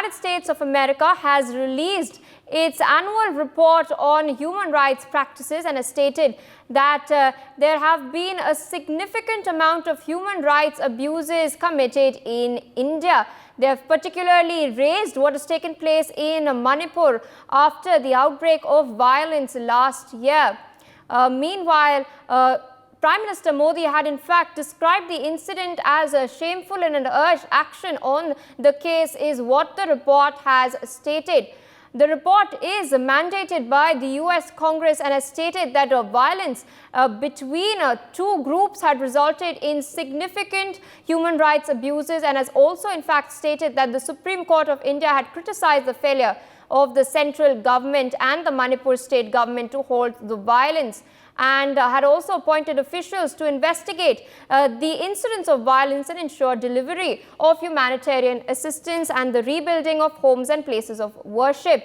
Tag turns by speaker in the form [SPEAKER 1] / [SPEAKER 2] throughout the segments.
[SPEAKER 1] United States of America has released its annual report on human rights practices and has stated that there have been a significant amount of human rights abuses committed in India. They have particularly raised what has taken place in Manipur after the outbreak of violence last year. Meanwhile, Prime Minister Modi had in fact described the incident as shameful and urged action on the case is what the report has stated. The report is mandated by the US Congress and has stated that violence between two groups had resulted in significant human rights abuses, and has also in fact stated that the Supreme Court of India had criticized the failure of the central government and the Manipur state government to halt the violence, and had also appointed officials to investigate the incidents of violence and ensure delivery of humanitarian assistance and the rebuilding of homes and places of worship.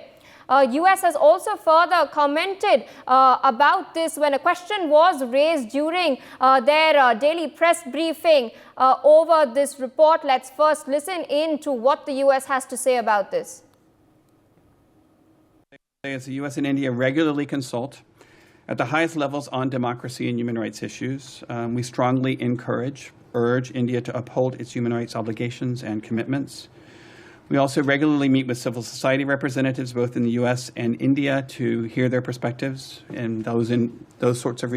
[SPEAKER 1] US has also further commented about this when a question was raised during their daily press briefing over this report. Let's first listen in to what the US has to say about this.
[SPEAKER 2] As the US and India regularly consult at the highest levels on democracy and human rights issues, we strongly urge India to uphold its human rights obligations and commitments. We also regularly meet with civil society representatives both in the US and India to hear their perspectives, and those sorts of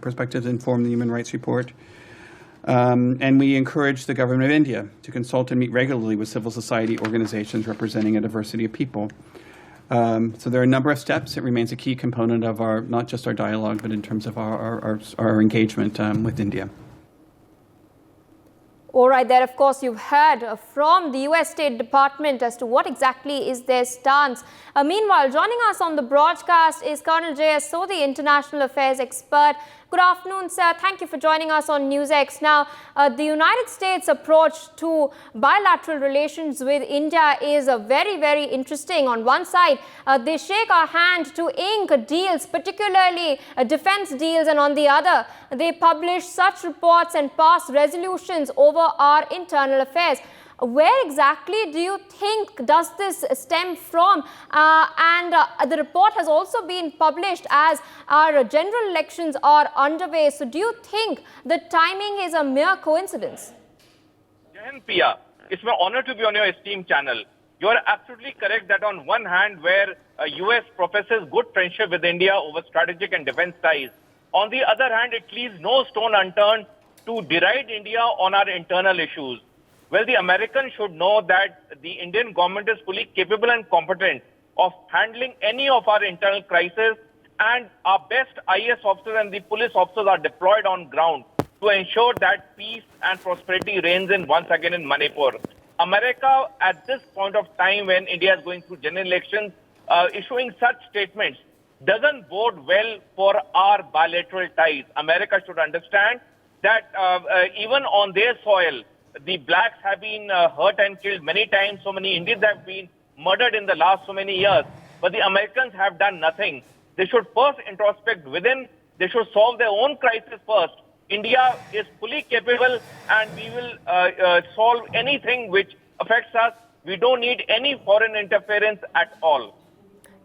[SPEAKER 2] perspectives inform the human rights report. And we encourage the government of India to consult and meet regularly with civil society organizations representing a diversity of people. So there are a number of steps. It remains a key component of our, not just our dialogue, but in terms of our engagement with India.
[SPEAKER 1] All right, there, of course, you've heard from the US State Department as to what exactly is their stance. Meanwhile, joining us on the broadcast is Colonel J.S. Sodhi, International Affairs expert. Good afternoon, sir. Thank you for joining us on NewsX. Now, the United States' approach to bilateral relations with India is very, very interesting. On one side, they shake our hand to ink deals, particularly defense deals, and on the other, they publish such reports and pass resolutions over our internal affairs. Where exactly do you think does this stem from? The report has also been published as our general elections are underway. So do you think the timing is a mere coincidence?
[SPEAKER 3] Jahan Pia, it's my honor to be on your esteemed channel. You are absolutely correct that on one hand, where US professes good friendship with India over strategic and defense ties, on the other hand, it leaves no stone unturned to deride India on our internal issues. Well, the Americans should know that the Indian government is fully capable and competent of handling any of our internal crises, and our best IAS officers and the police officers are deployed on ground to ensure that peace and prosperity reigns in once again in Manipur. America, at this point of time when India is going through general elections, issuing such statements doesn't bode well for our bilateral ties. America should understand that even on their soil, the blacks have been hurt and killed many times. So many Indians have been murdered in the last so many years. But the Americans have done nothing. They should first introspect within. They should solve their own crisis first. India is fully capable, and we will solve anything which affects us. We don't need any foreign interference at all.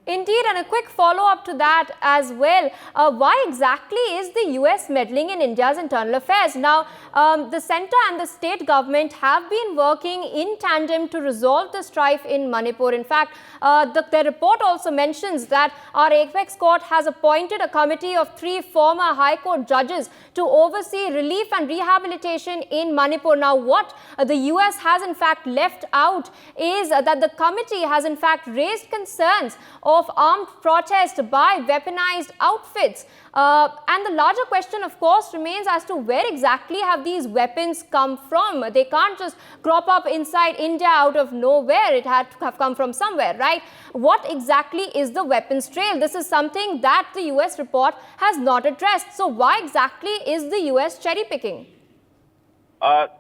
[SPEAKER 1] Indeed, and a quick follow-up to that as well. Why exactly is the US meddling in India's internal affairs? Now, the centre and the state government have been working in tandem to resolve the strife in Manipur. In fact, the report also mentions that our apex court has appointed a committee of 3 former High Court judges to oversee relief and rehabilitation in Manipur. Now, what the US has in fact left out is that the committee has in fact raised concerns of armed protest by weaponized outfits. And the larger question, of course, remains as to where exactly have these weapons come from. They can't just crop up inside India out of nowhere. It had to have come from somewhere, right? What exactly is the weapons trail? This is something that the US report has not addressed. So why exactly is the US cherry picking?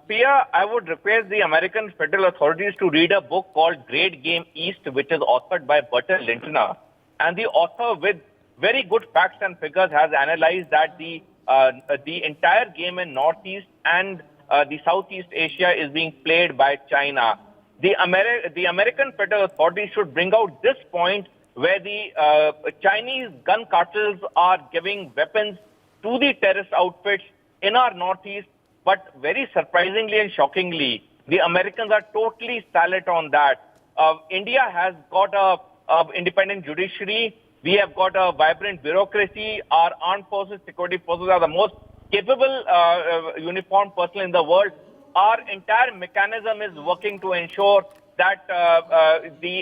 [SPEAKER 3] Pia, I would request the American federal authorities to read a book called Great Game East, which is authored by Bertel Lintner. And the author, with very good facts and figures, has analyzed that the entire game in Northeast and the Southeast Asia is being played by China. the American federal authorities should bring out this point where the Chinese gun cartels are giving weapons to the terrorist outfits in our northeast. But very surprisingly and shockingly, the Americans are totally silent on that. India has got a independent judiciary. We have got a vibrant bureaucracy. Our armed forces, security forces are the most capable uniformed personnel in the world. Our entire mechanism is working to ensure that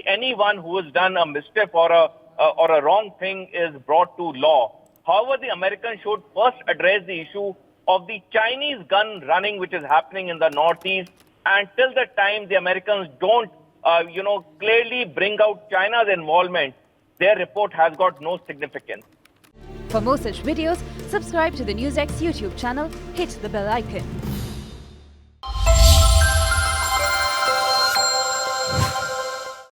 [SPEAKER 3] anyone who has done a misstep or a wrong thing is brought to law. However, the Americans should first address the issue of the Chinese gun running which is happening in the northeast. And till the time the Americans don't, clearly bring out China's involvement, their report has got no significance.
[SPEAKER 4] For more such videos, subscribe to the NewsX YouTube channel, hit the bell icon.